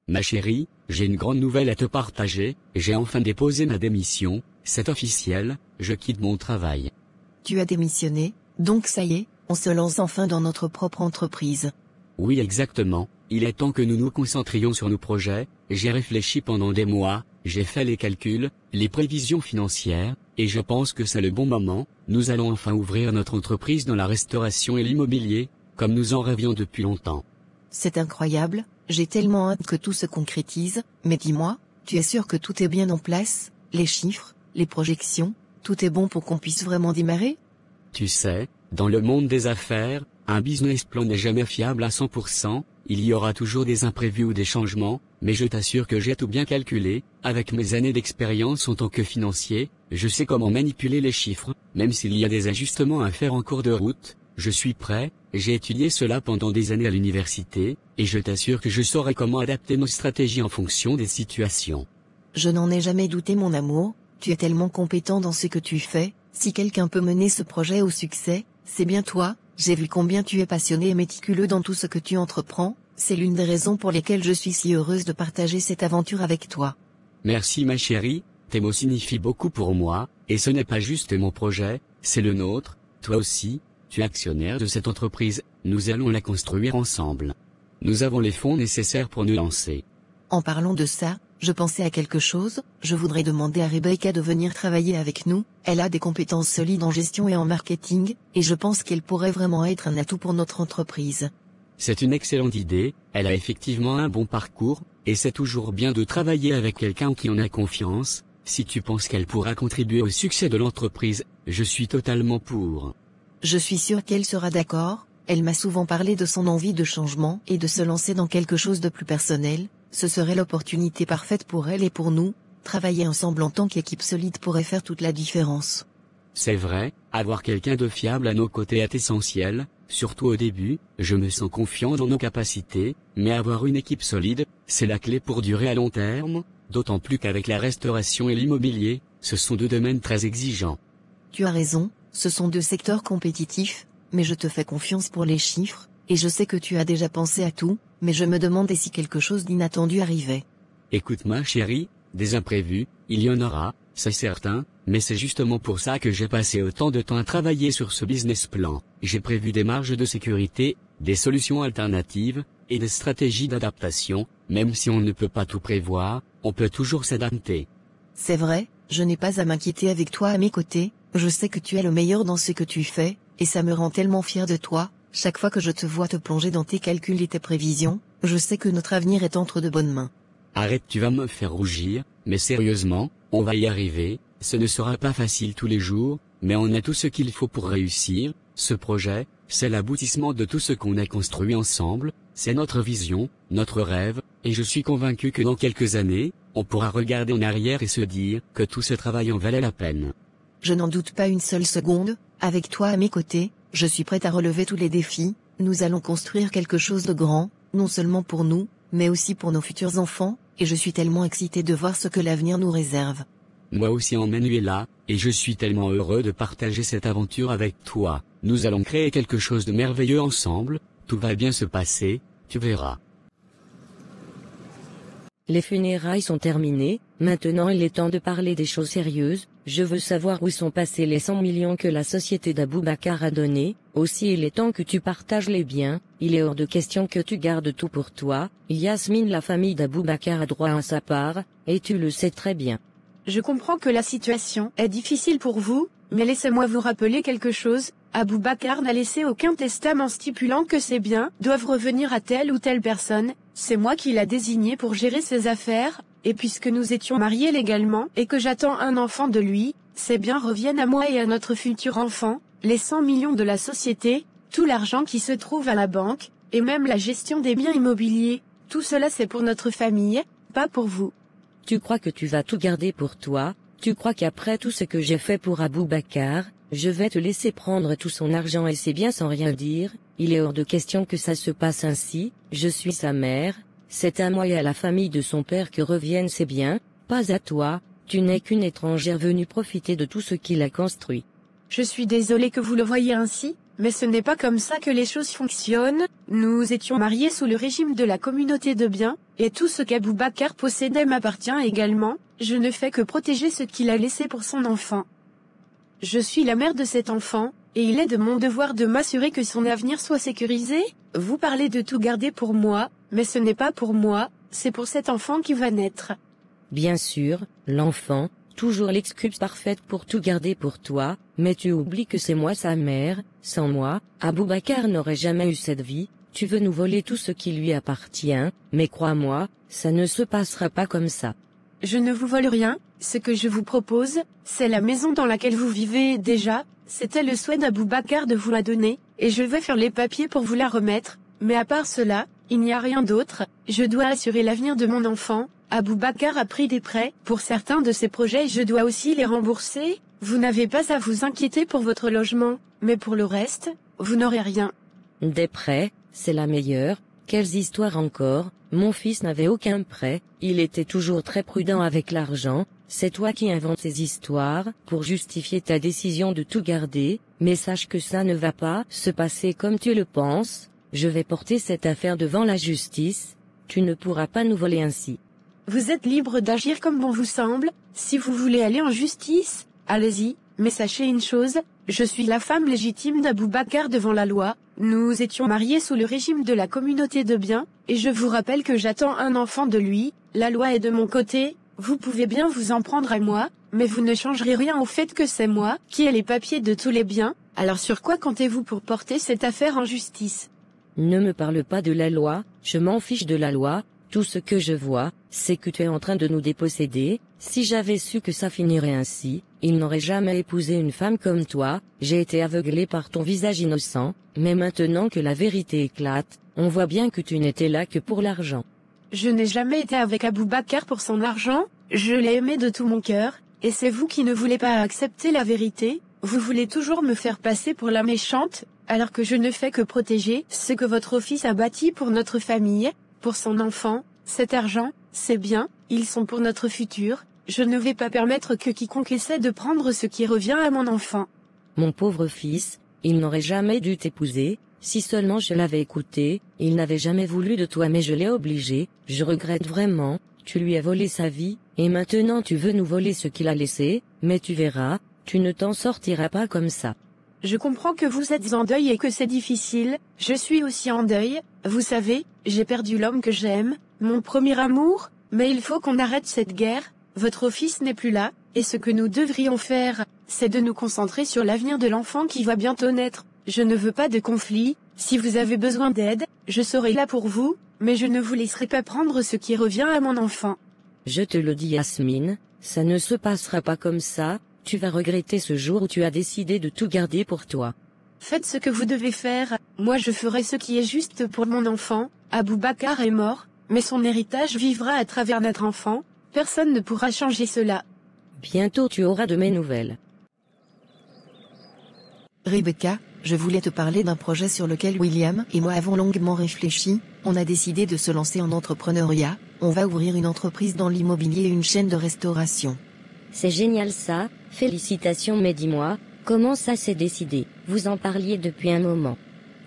Ma chérie, j'ai une grande nouvelle à te partager, j'ai enfin déposé ma démission, c'est officiel, je quitte mon travail. Tu as démissionné, donc ça y est, on se lance enfin dans notre propre entreprise. Oui exactement, il est temps que nous nous concentrions sur nos projets, j'ai réfléchi pendant des mois, j'ai fait les calculs, les prévisions financières, et je pense que c'est le bon moment, nous allons enfin ouvrir notre entreprise dans la restauration et l'immobilier, comme nous en rêvions depuis longtemps. C'est incroyable, j'ai tellement hâte que tout se concrétise, mais dis-moi, tu es sûr que tout est bien en place, les chiffres, les projections, tout est bon pour qu'on puisse vraiment démarrer? Tu sais, dans le monde des affaires, un business plan n'est jamais fiable à 100%, il y aura toujours des imprévus ou des changements, mais je t'assure que j'ai tout bien calculé, avec mes années d'expérience en tant que financier, je sais comment manipuler les chiffres, même s'il y a des ajustements à faire en cours de route, je suis prêt, j'ai étudié cela pendant des années à l'université, et je t'assure que je saurai comment adapter nos stratégies en fonction des situations. Je n'en ai jamais douté mon amour, tu es tellement compétent dans ce que tu fais, si quelqu'un peut mener ce projet au succès, c'est bien toi, j'ai vu combien tu es passionné et méticuleux dans tout ce que tu entreprends, c'est l'une des raisons pour lesquelles je suis si heureuse de partager cette aventure avec toi. Merci ma chérie, tes mots signifient beaucoup pour moi, et ce n'est pas juste mon projet, c'est le nôtre, toi aussi, tu es actionnaire de cette entreprise, nous allons la construire ensemble. Nous avons les fonds nécessaires pour nous lancer. En parlant de ça, je pensais à quelque chose, je voudrais demander à Rebecca de venir travailler avec nous, elle a des compétences solides en gestion et en marketing, et je pense qu'elle pourrait vraiment être un atout pour notre entreprise. C'est une excellente idée, elle a effectivement un bon parcours, et c'est toujours bien de travailler avec quelqu'un qui en a confiance, si tu penses qu'elle pourra contribuer au succès de l'entreprise, je suis totalement pour. Je suis sûre qu'elle sera d'accord, elle m'a souvent parlé de son envie de changement et de se lancer dans quelque chose de plus personnel, ce serait l'opportunité parfaite pour elle et pour nous, travailler ensemble en tant qu'équipe solide pourrait faire toute la différence. C'est vrai, avoir quelqu'un de fiable à nos côtés est essentiel, surtout au début, je me sens confiant dans nos capacités, mais avoir une équipe solide, c'est la clé pour durer à long terme, d'autant plus qu'avec la restauration et l'immobilier, ce sont deux domaines très exigeants. Tu as raison, ce sont deux secteurs compétitifs, mais je te fais confiance pour les chiffres, et je sais que tu as déjà pensé à tout, mais je me demandais si quelque chose d'inattendu arrivait. Écoute ma chérie, des imprévus, il y en aura, c'est certain, mais c'est justement pour ça que j'ai passé autant de temps à travailler sur ce business plan. J'ai prévu des marges de sécurité, des solutions alternatives, et des stratégies d'adaptation, même si on ne peut pas tout prévoir, on peut toujours s'adapter. C'est vrai, je n'ai pas à m'inquiéter avec toi à mes côtés, je sais que tu es le meilleur dans ce que tu fais, et ça me rend tellement fier de toi, chaque fois que je te vois te plonger dans tes calculs et tes prévisions, je sais que notre avenir est entre de bonnes mains. Arrête, tu vas me faire rougir, mais sérieusement, on va y arriver, ce ne sera pas facile tous les jours, mais on a tout ce qu'il faut pour réussir, ce projet, c'est l'aboutissement de tout ce qu'on a construit ensemble, c'est notre vision, notre rêve, et je suis convaincu que dans quelques années, on pourra regarder en arrière et se dire que tout ce travail en valait la peine. Je n'en doute pas une seule seconde, avec toi à mes côtés, je suis prête à relever tous les défis, nous allons construire quelque chose de grand, non seulement pour nous, mais aussi pour nos futurs enfants, et je suis tellement excitée de voir ce que l'avenir nous réserve. Moi aussi Emmanuela, et je suis tellement heureux de partager cette aventure avec toi, nous allons créer quelque chose de merveilleux ensemble, tout va bien se passer, tu verras. Les funérailles sont terminées, maintenant il est temps de parler des choses sérieuses, je veux savoir où sont passés les 100 millions que la société d'Aboubacar a donnés, aussi il est temps que tu partages les biens, il est hors de question que tu gardes tout pour toi, Yasmine, la famille d'Aboubacar a droit à sa part, et tu le sais très bien. Je comprends que la situation est difficile pour vous, mais laissez-moi vous rappeler quelque chose, Aboubacar n'a laissé aucun testament stipulant que ses biens doivent revenir à telle ou telle personne, c'est moi qui l'a désigné pour gérer ses affaires, et puisque nous étions mariés légalement et que j'attends un enfant de lui, ses biens reviennent à moi et à notre futur enfant, les 100 millions de la société, tout l'argent qui se trouve à la banque, et même la gestion des biens immobiliers, tout cela c'est pour notre famille, pas pour vous. Tu crois que tu vas tout garder pour toi, tu crois qu'après tout ce que j'ai fait pour Aboubacar, je vais te laisser prendre tout son argent et ses biens sans rien dire, il est hors de question que ça se passe ainsi, je suis sa mère, c'est à moi et à la famille de son père que reviennent ses biens, pas à toi, tu n'es qu'une étrangère venue profiter de tout ce qu'il a construit. Je suis désolée que vous le voyiez ainsi, mais ce n'est pas comme ça que les choses fonctionnent. Nous étions mariés sous le régime de la communauté de biens, et tout ce qu'Aboubacar possédait m'appartient également. Je ne fais que protéger ce qu'il a laissé pour son enfant. Je suis la mère de cet enfant, et il est de mon devoir de m'assurer que son avenir soit sécurisé. Vous parlez de tout garder pour moi, mais ce n'est pas pour moi, c'est pour cet enfant qui va naître. Bien sûr, l'enfant, toujours l'excuse parfaite pour tout garder pour toi, mais tu oublies que c'est moi sa mère. Sans moi, Aboubacar n'aurait jamais eu cette vie. Tu veux nous voler tout ce qui lui appartient, mais crois-moi, ça ne se passera pas comme ça. Je ne vous vole rien, ce que je vous propose, c'est la maison dans laquelle vous vivez déjà. C'était le souhait d'Aboubacar de vous la donner, et je vais faire les papiers pour vous la remettre, mais à part cela, il n'y a rien d'autre. Je dois assurer l'avenir de mon enfant. Aboubacar a pris des prêts pour certains de ses projets et je dois aussi les rembourser. Vous n'avez pas à vous inquiéter pour votre logement, mais pour le reste, vous n'aurez rien. Des prêts, c'est la meilleure. Quelles histoires encore? Mon fils n'avait aucun prêt, il était toujours très prudent avec l'argent. C'est toi qui inventes ces histoires, pour justifier ta décision de tout garder, mais sache que ça ne va pas se passer comme tu le penses. Je vais porter cette affaire devant la justice. Tu ne pourras pas nous voler ainsi. Vous êtes libre d'agir comme bon vous semble. Si vous voulez aller en justice, allez-y, mais sachez une chose, je suis la femme légitime d'Aboubacar devant la loi. Nous étions mariés sous le régime de la communauté de biens, et je vous rappelle que j'attends un enfant de lui. La loi est de mon côté. Vous pouvez bien vous en prendre à moi, mais vous ne changerez rien au fait que c'est moi qui ai les papiers de tous les biens. Alors sur quoi comptez-vous pour porter cette affaire en justice? Ne me parle pas de la loi, je m'en fiche de la loi. Tout ce que je vois, c'est que tu es en train de nous déposséder. Si j'avais su que ça finirait ainsi, il n'aurait jamais épousé une femme comme toi. J'ai été aveuglé par ton visage innocent, mais maintenant que la vérité éclate, on voit bien que tu n'étais là que pour l'argent. Je n'ai jamais été avec Aboubacar pour son argent, je l'ai aimé de tout mon cœur, et c'est vous qui ne voulez pas accepter la vérité. Vous voulez toujours me faire passer pour la méchante, alors que je ne fais que protéger ce que votre fils a bâti pour notre famille. Pour son enfant, cet argent, ces biens, ils sont pour notre futur. Je ne vais pas permettre que quiconque essaie de prendre ce qui revient à mon enfant. Mon pauvre fils, il n'aurait jamais dû t'épouser. Si seulement je l'avais écouté, il n'avait jamais voulu de toi mais je l'ai obligé. Je regrette vraiment, tu lui as volé sa vie, et maintenant tu veux nous voler ce qu'il a laissé, mais tu verras, tu ne t'en sortiras pas comme ça. Je comprends que vous êtes en deuil et que c'est difficile, je suis aussi en deuil, vous savez, j'ai perdu l'homme que j'aime, mon premier amour, mais il faut qu'on arrête cette guerre, votre fils n'est plus là, et ce que nous devrions faire, c'est de nous concentrer sur l'avenir de l'enfant qui va bientôt naître. Je ne veux pas de conflit, si vous avez besoin d'aide, je serai là pour vous, mais je ne vous laisserai pas prendre ce qui revient à mon enfant. Je te le dis Yasmine, ça ne se passera pas comme ça. Tu vas regretter ce jour où tu as décidé de tout garder pour toi. Faites ce que vous devez faire, moi je ferai ce qui est juste pour mon enfant. Aboubacar est mort, mais son héritage vivra à travers notre enfant, personne ne pourra changer cela. Bientôt tu auras de mes nouvelles. Rebecca, je voulais te parler d'un projet sur lequel William et moi avons longuement réfléchi. On a décidé de se lancer en entrepreneuriat, on va ouvrir une entreprise dans l'immobilier et une chaîne de restauration. C'est génial ça, félicitations mais dis-moi, comment ça s'est décidé? Vous en parliez depuis un moment.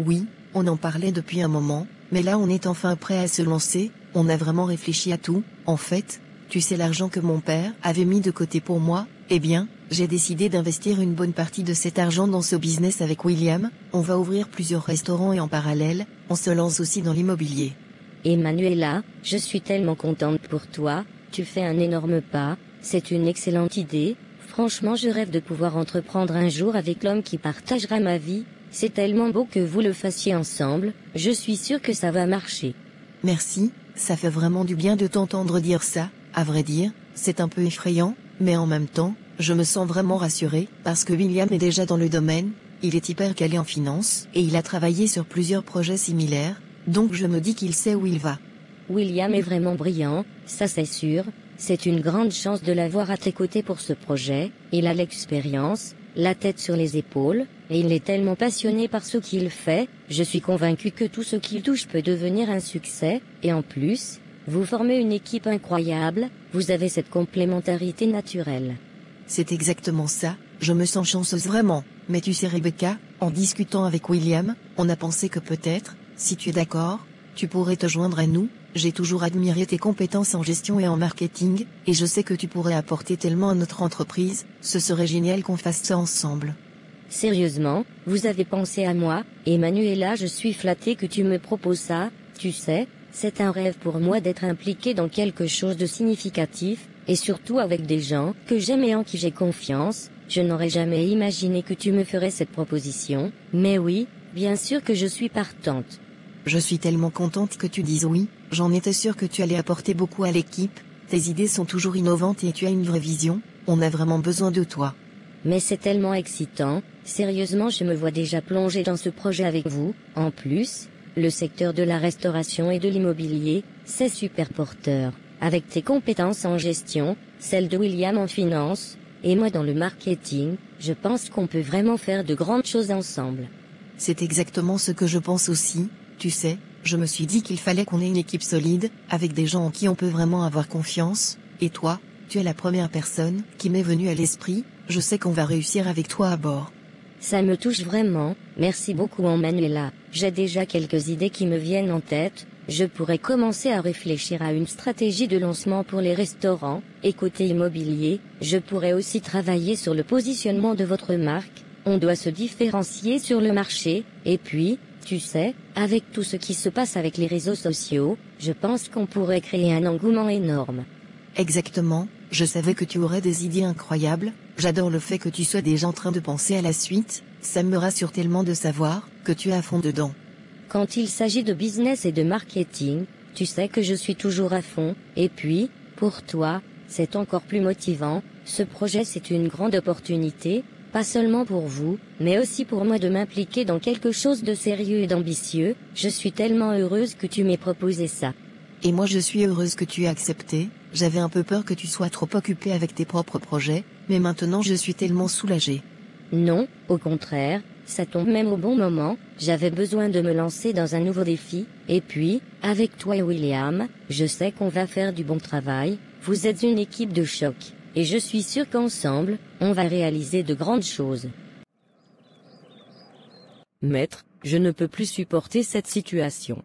Oui, on en parlait depuis un moment, mais là on est enfin prêt à se lancer, on a vraiment réfléchi à tout. En fait, tu sais l'argent que mon père avait mis de côté pour moi, eh bien, j'ai décidé d'investir une bonne partie de cet argent dans ce business avec William, on va ouvrir plusieurs restaurants et en parallèle, on se lance aussi dans l'immobilier. Et Manuela, je suis tellement contente pour toi, tu fais un énorme pas. C'est une excellente idée, franchement je rêve de pouvoir entreprendre un jour avec l'homme qui partagera ma vie, c'est tellement beau que vous le fassiez ensemble, je suis sûre que ça va marcher. Merci, ça fait vraiment du bien de t'entendre dire ça, à vrai dire, c'est un peu effrayant, mais en même temps, je me sens vraiment rassurée, parce que William est déjà dans le domaine, il est hyper calé en finance, et il a travaillé sur plusieurs projets similaires, donc je me dis qu'il sait où il va. William est vraiment brillant, ça c'est sûr. C'est une grande chance de l'avoir à tes côtés pour ce projet, il a l'expérience, la tête sur les épaules, et il est tellement passionné par ce qu'il fait, je suis convaincue que tout ce qu'il touche peut devenir un succès, et en plus, vous formez une équipe incroyable, vous avez cette complémentarité naturelle. C'est exactement ça, je me sens chanceuse vraiment, Mais tu sais Rebecca, en discutant avec William, on a pensé que peut-être, si tu es d'accord, tu pourrais te joindre à nous. J'ai toujours admiré tes compétences en gestion et en marketing, et je sais que tu pourrais apporter tellement à notre entreprise, ce serait génial qu'on fasse ça ensemble. Sérieusement, vous avez pensé à moi, et Manuela, je suis flattée que tu me proposes ça. Tu sais, c'est un rêve pour moi d'être impliquée dans quelque chose de significatif, et surtout avec des gens que j'aime et en qui j'ai confiance. Je n'aurais jamais imaginé que tu me ferais cette proposition, mais oui, bien sûr que je suis partante. Je suis tellement contente que tu dises oui, j'en étais sûre que tu allais apporter beaucoup à l'équipe, tes idées sont toujours innovantes et tu as une vraie vision, on a vraiment besoin de toi. Mais c'est tellement excitant, sérieusement je me vois déjà plonger dans ce projet avec vous. En plus, le secteur de la restauration et de l'immobilier, c'est super porteur. Avec tes compétences en gestion, celles de William en finance, et moi dans le marketing, je pense qu'on peut vraiment faire de grandes choses ensemble. C'est exactement ce que je pense aussi, tu sais, je me suis dit qu'il fallait qu'on ait une équipe solide, avec des gens en qui on peut vraiment avoir confiance, et toi, tu es la première personne qui m'est venue à l'esprit, je sais qu'on va réussir avec toi à bord. Ça me touche vraiment, merci beaucoup Manuela, j'ai déjà quelques idées qui me viennent en tête. Je pourrais commencer à réfléchir à une stratégie de lancement pour les restaurants, et côté immobilier, je pourrais aussi travailler sur le positionnement de votre marque, on doit se différencier sur le marché, et puis, tu sais, avec tout ce qui se passe avec les réseaux sociaux, je pense qu'on pourrait créer un engouement énorme. Exactement, je savais que tu aurais des idées incroyables, j'adore le fait que tu sois déjà en train de penser à la suite, ça me rassure tellement de savoir que tu es à fond dedans. Quand il s'agit de business et de marketing, tu sais que je suis toujours à fond, et puis, pour toi, c'est encore plus motivant, ce projet c'est une grande opportunité, pas seulement pour vous, mais aussi pour moi de m'impliquer dans quelque chose de sérieux et d'ambitieux, je suis tellement heureuse que tu m'aies proposé ça. Et moi je suis heureuse que tu aies accepté, j'avais un peu peur que tu sois trop occupée avec tes propres projets, mais maintenant je suis tellement soulagée. Non, au contraire. Ça tombe même au bon moment, j'avais besoin de me lancer dans un nouveau défi, et puis, avec toi et William, je sais qu'on va faire du bon travail, vous êtes une équipe de choc, et je suis sûre qu'ensemble, on va réaliser de grandes choses. Maître, je ne peux plus supporter cette situation.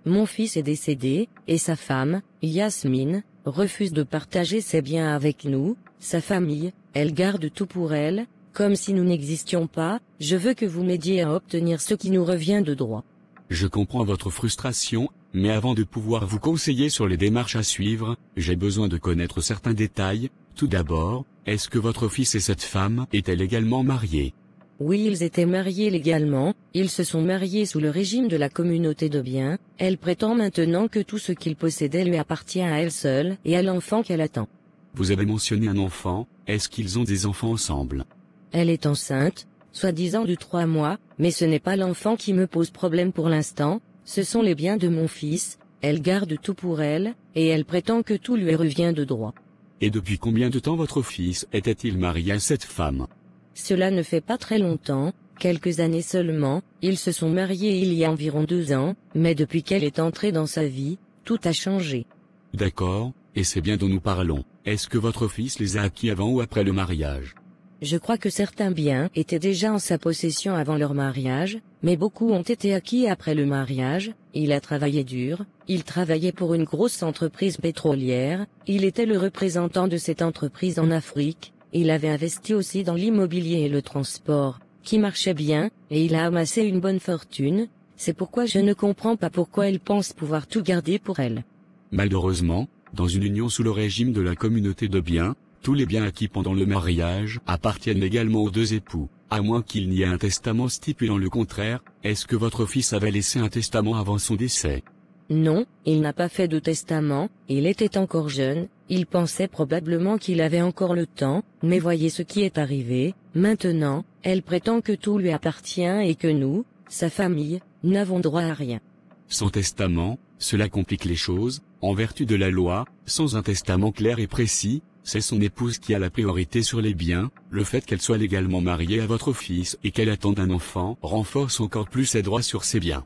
Mon fils est décédé, et sa femme, Yasmine, refuse de partager ses biens avec nous, sa famille, elle garde tout pour elle. Comme si nous n'existions pas, je veux que vous m'aidiez à obtenir ce qui nous revient de droit. Je comprends votre frustration, mais avant de pouvoir vous conseiller sur les démarches à suivre, j'ai besoin de connaître certains détails. Tout d'abord, est-ce que votre fils et cette femme étaient légalement mariés? Oui, ils étaient mariés légalement, ils se sont mariés sous le régime de la communauté de biens, elle prétend maintenant que tout ce qu'ils possédaient lui appartient à elle seule et à l'enfant qu'elle attend. Vous avez mentionné un enfant, est-ce qu'ils ont des enfants ensemble? Elle est enceinte, soi-disant de 3 mois, mais ce n'est pas l'enfant qui me pose problème pour l'instant, ce sont les biens de mon fils, elle garde tout pour elle, et elle prétend que tout lui revient de droit. Et depuis combien de temps votre fils était-il marié à cette femme? Cela ne fait pas très longtemps, quelques années seulement, ils se sont mariés il y a environ 2 ans, mais depuis qu'elle est entrée dans sa vie, tout a changé. D'accord, et c'est bien dont nous parlons. Est-ce que votre fils les a acquis avant ou après le mariage? Je crois que certains biens étaient déjà en sa possession avant leur mariage, mais beaucoup ont été acquis après le mariage. Il a travaillé dur, il travaillait pour une grosse entreprise pétrolière, il était le représentant de cette entreprise en Afrique, il avait investi aussi dans l'immobilier et le transport, qui marchait bien, et il a amassé une bonne fortune, c'est pourquoi je ne comprends pas pourquoi elle pense pouvoir tout garder pour elle. Malheureusement, dans une union sous le régime de la communauté de biens, tous les biens acquis pendant le mariage appartiennent également aux 2 époux, à moins qu'il n'y ait un testament stipulant le contraire. Est-ce que votre fils avait laissé un testament avant son décès? Non, il n'a pas fait de testament, il était encore jeune, il pensait probablement qu'il avait encore le temps, mais voyez ce qui est arrivé, maintenant, elle prétend que tout lui appartient et que nous, sa famille, n'avons droit à rien. Sans testament, cela complique les choses, en vertu de la loi, sans un testament clair et précis, c'est son épouse qui a la priorité sur les biens. Le fait qu'elle soit légalement mariée à votre fils et qu'elle attende un enfant renforce encore plus ses droits sur ses biens.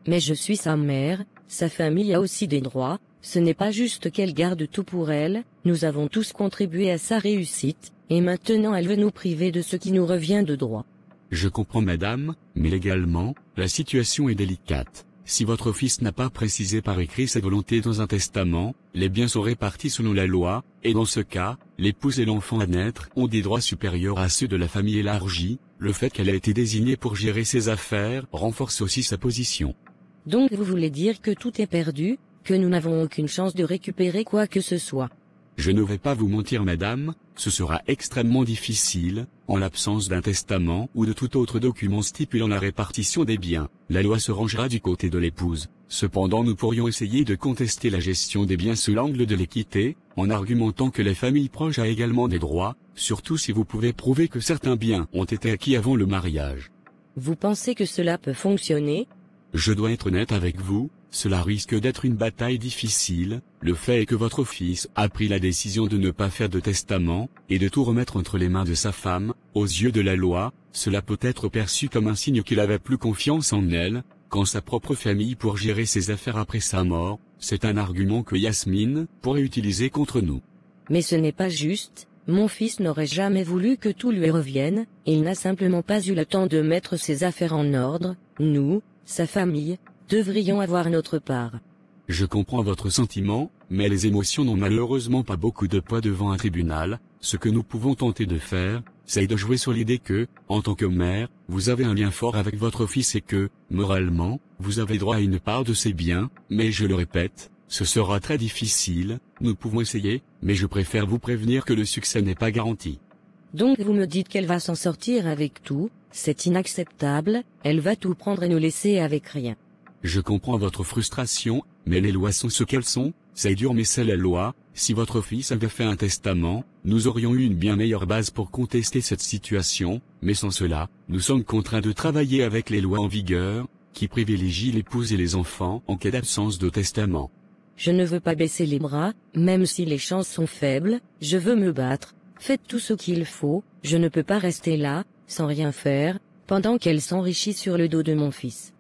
Mais je suis sa mère, sa famille a aussi des droits, ce n'est pas juste qu'elle garde tout pour elle, nous avons tous contribué à sa réussite, et maintenant elle veut nous priver de ce qui nous revient de droit. Je comprends madame, mais légalement, la situation est délicate. Si votre fils n'a pas précisé par écrit sa volonté dans un testament, les biens sont répartis selon la loi, et dans ce cas, l'épouse et l'enfant à naître ont des droits supérieurs à ceux de la famille élargie. Le fait qu'elle ait été désignée pour gérer ses affaires renforce aussi sa position. Donc vous voulez dire que tout est perdu, que nous n'avons aucune chance de récupérer quoi que ce soit? Je ne vais pas vous mentir madame, ce sera extrêmement difficile, en l'absence d'un testament ou de tout autre document stipulant la répartition des biens. La loi se rangera du côté de l'épouse. Cependant nous pourrions essayer de contester la gestion des biens sous l'angle de l'équité, en argumentant que les familles proches a également des droits, surtout si vous pouvez prouver que certains biens ont été acquis avant le mariage. Vous pensez que cela peut fonctionner? Je dois être honnête avec vous, cela risque d'être une bataille difficile. Le fait est que votre fils a pris la décision de ne pas faire de testament, et de tout remettre entre les mains de sa femme. Aux yeux de la loi, cela peut être perçu comme un signe qu'il avait plus confiance en elle, qu'en sa propre famille pour gérer ses affaires après sa mort. C'est un argument que Yasmine pourrait utiliser contre nous. Mais ce n'est pas juste, mon fils n'aurait jamais voulu que tout lui revienne, il n'a simplement pas eu le temps de mettre ses affaires en ordre. Nous, sa famille, devrions avoir notre part. Je comprends votre sentiment, mais les émotions n'ont malheureusement pas beaucoup de poids devant un tribunal. Ce que nous pouvons tenter de faire, c'est de jouer sur l'idée que, en tant que mère, vous avez un lien fort avec votre fils et que, moralement, vous avez droit à une part de ses biens, mais je le répète, ce sera très difficile. Nous pouvons essayer, mais je préfère vous prévenir que le succès n'est pas garanti. Donc vous me dites qu'elle va s'en sortir avec tout, c'est inacceptable, elle va tout prendre et nous laisser avec rien. Je comprends votre frustration, mais les lois sont ce qu'elles sont, c'est dur mais c'est la loi. Si votre fils avait fait un testament, nous aurions eu une bien meilleure base pour contester cette situation, mais sans cela, nous sommes contraints de travailler avec les lois en vigueur, qui privilégient l'épouse et les enfants en cas d'absence de testament. Je ne veux pas baisser les bras, même si les chances sont faibles, je veux me battre. Faites tout ce qu'il faut, je ne peux pas rester là, sans rien faire, pendant qu'elle s'enrichit sur le dos de mon fils.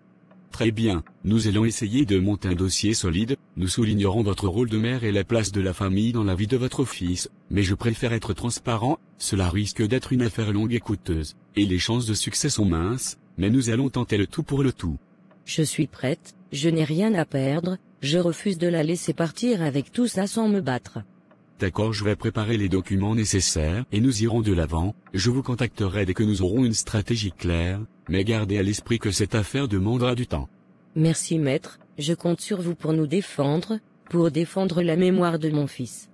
Très bien, nous allons essayer de monter un dossier solide, nous soulignerons votre rôle de mère et la place de la famille dans la vie de votre fils, mais je préfère être transparent, cela risque d'être une affaire longue et coûteuse, et les chances de succès sont minces, mais nous allons tenter le tout pour le tout. Je suis prête, je n'ai rien à perdre, je refuse de la laisser partir avec tout ça sans me battre. D'accord, je vais préparer les documents nécessaires et nous irons de l'avant. Je vous contacterai dès que nous aurons une stratégie claire, mais gardez à l'esprit que cette affaire demandera du temps. Merci maître, je compte sur vous pour nous défendre, pour défendre la mémoire de mon fils.